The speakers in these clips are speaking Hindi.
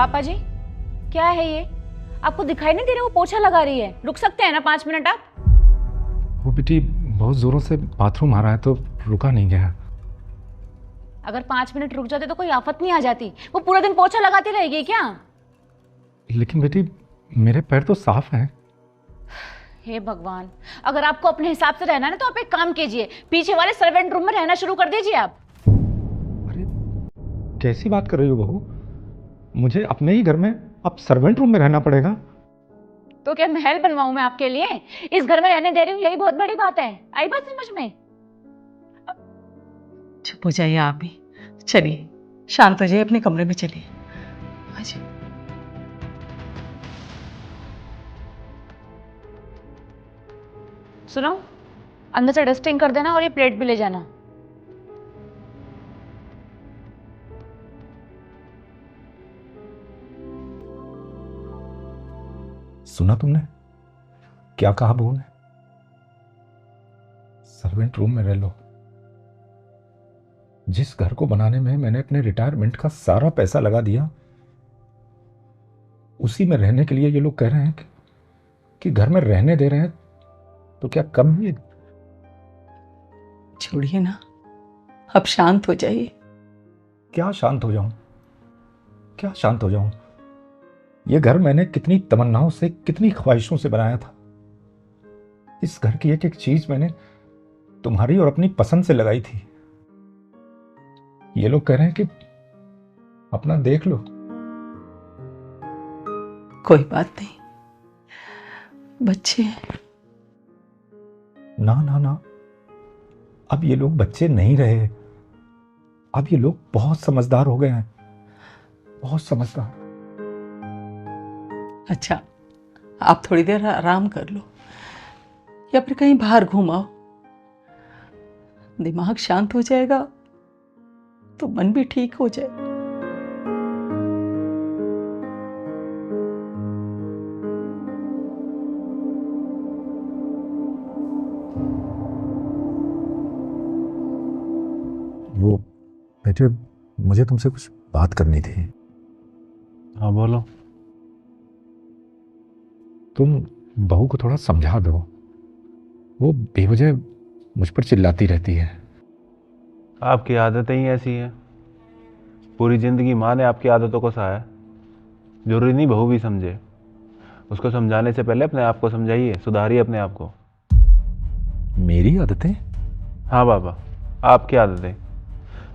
पापा जी, क्या है ये? आपको दिखाई नहीं दे रहा वो पोछा लगा रही है? रुक सकते हैं ना 5 मिनट आप? वो बेटी बहुत जोरों से बाथरूम आ रहा है तो रुका नहीं गया। अगर 5 मिनट रुक जाते तो कोई आफत नहीं आ जाती। वो पूरा दिन पोछा लगाती रहेगी क्या? लेकिन बेटी मेरे पैर तो साफ हैं। हे भगवान, अगर आपको अपने हिसाब से रहना है ना तो आप एक काम कीजिए, पीछे वाले सर्वेंट रूम में रहना शुरू कर दीजिए आप। अरे कैसी बात कर रही हो बहू? मुझे अपने ही घर में अब सर्वेंट रूम में रहना पड़ेगा? तो क्या महल बनवाऊं मैं आपके लिए? इस घर में रहने दे रही हूँ, यही बहुत बड़ी बात है। आई बात समझ में? चुप हो जाइए आप भी। चलिए शांत हो जाइए, अपने कमरे में चलिए। हाँ जी। सुनो, अंदर से डस्टिंग कर देना और ये प्लेट भी ले जाना। सुना तुमने क्या कहा बहू ने? सर्वेंट रूम में रह लो। जिस घर को बनाने में मैंने अपने रिटायरमेंट का सारा पैसा लगा दिया, उसी में रहने के लिए ये लोग कह रहे हैं कि घर में रहने दे रहे हैं, तो क्या कम ये? छोड़िए ना, अब शांत हो जाइए। क्या शांत हो जाऊं? क्या शांत हो जाऊं? ये घर मैंने कितनी तमन्नाओं से, कितनी ख्वाहिशों से बनाया था। इस घर की एक एक चीज मैंने तुम्हारी और अपनी पसंद से लगाई थी। ये लोग कह रहे हैं कि अपना देख लो। कोई बात नहीं, बच्चे हैं। ना ना ना, अब ये लोग बच्चे नहीं रहे। अब ये लोग बहुत समझदार हो गए हैं, बहुत समझदार। अच्छा, आप थोड़ी देर आराम कर लो या फिर कहीं बाहर घूम आओ। दिमाग शांत हो जाएगा तो मन भी ठीक हो जाएगा। वो बेटे, मुझे तुमसे कुछ बात करनी थी। हाँ बोलो। तुम बहू को थोड़ा समझा दो, वो बेवजह मुझ पर चिल्लाती रहती है। आपकी आदतें ही ऐसी हैं। पूरी जिंदगी माँ ने आपकी आदतों को सहाया। जरूरी नहीं बहू भी समझे। उसको समझाने से पहले अपने आप को समझाइए, सुधारिए अपने आप को। मेरी आदतें? हाँ बाबा, आपकी आदतें।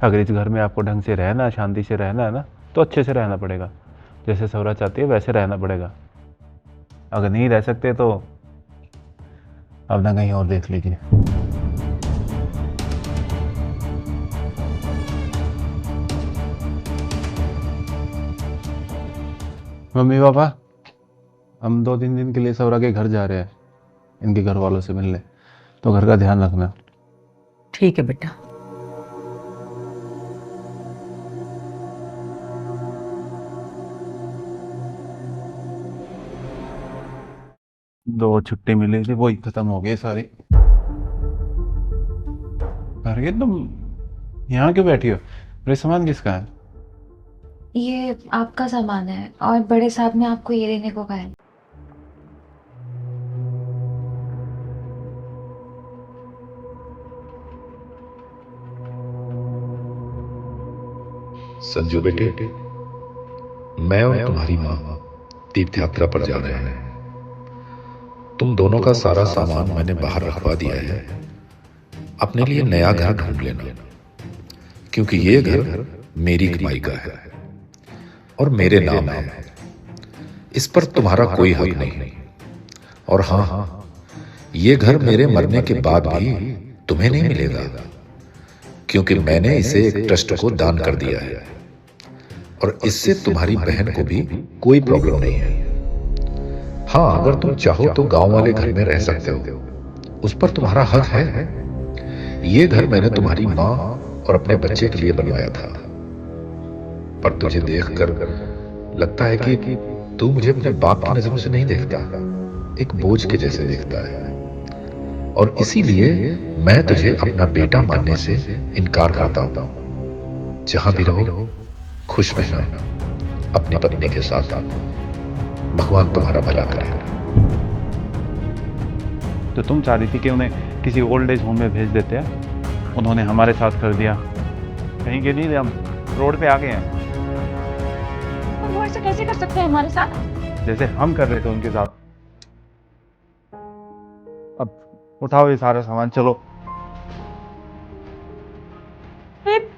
अगर इस घर में आपको ढंग से रहना, शांति से रहना है ना, तो अच्छे से रहना पड़ेगा। जैसे सौरा चाहती है वैसे रहना पड़ेगा। अगर नहीं रह सकते तो अपना कहीं और देख लीजिए। मम्मी पापा, हम 2-3 दिन के लिए सौरा के घर जा रहे हैं, इनके घर वालों से मिलने, तो घर का ध्यान रखना। ठीक है बेटा। दो छुट्टी मिली थी, वही खत्म हो गई सारी। अरे तुम यहाँ क्यों बैठी हो? मेरे सामान किसका है? ये आपका सामान है और बड़े साहब ने आपको ये देने को कहा है। संजू बेटे, मैं और तुम्हारी माँ तीर्थ यात्रा पर जा रहे हैं। तुम दोनों का सारा सामान मैंने बाहर रखवा दिया है। अपने लिए नया घर ढूंढ लेना, क्योंकि ये घर मेरी कमाई का है और मेरे नाम है। इस पर तुम्हारा कोई हक नहीं। और हाँ, ये घर मेरे मरने के बाद भी तुम्हें नहीं मिलेगा, क्योंकि मैंने इसे एक ट्रस्ट को दान कर दिया है और इससे तुम्हारी बहन को भी कोई प्रॉब्लम नहीं है। हाँ, अगर तुम चाहो तो गांव वाले घर में रह सकते हो, उस पर तुम्हारा हक है। ये घर मैंने तुम्हारी माँ और अपने बच्चे के लिए बनवाया था, पर तुझे देखकर लगता है कि तू मुझे अपने बाप की नजरों से नहीं देखता, एक बोझ के जैसे देखता है। और इसीलिए मैं तुझे अपना बेटा मानने से इनकार करता हूं। जहां भी रहो खुश रहना। अपनी पत्नी के साथ। भगवान तुम्हारा भला करे। तो तुम चाह रही थी कि उन्हें किसी ओल्ड एज होम में भेज देते हैं, उन्होंने हमारे साथ कर दिया। कहीं के नहीं, हम रोड पे आ गए हैं। और वो ऐसे कैसे कर सकते हैं हमारे साथ? जैसे हम कर रहे थे उनके साथ। अब उठाओ ये सारा सामान, चलो। ए,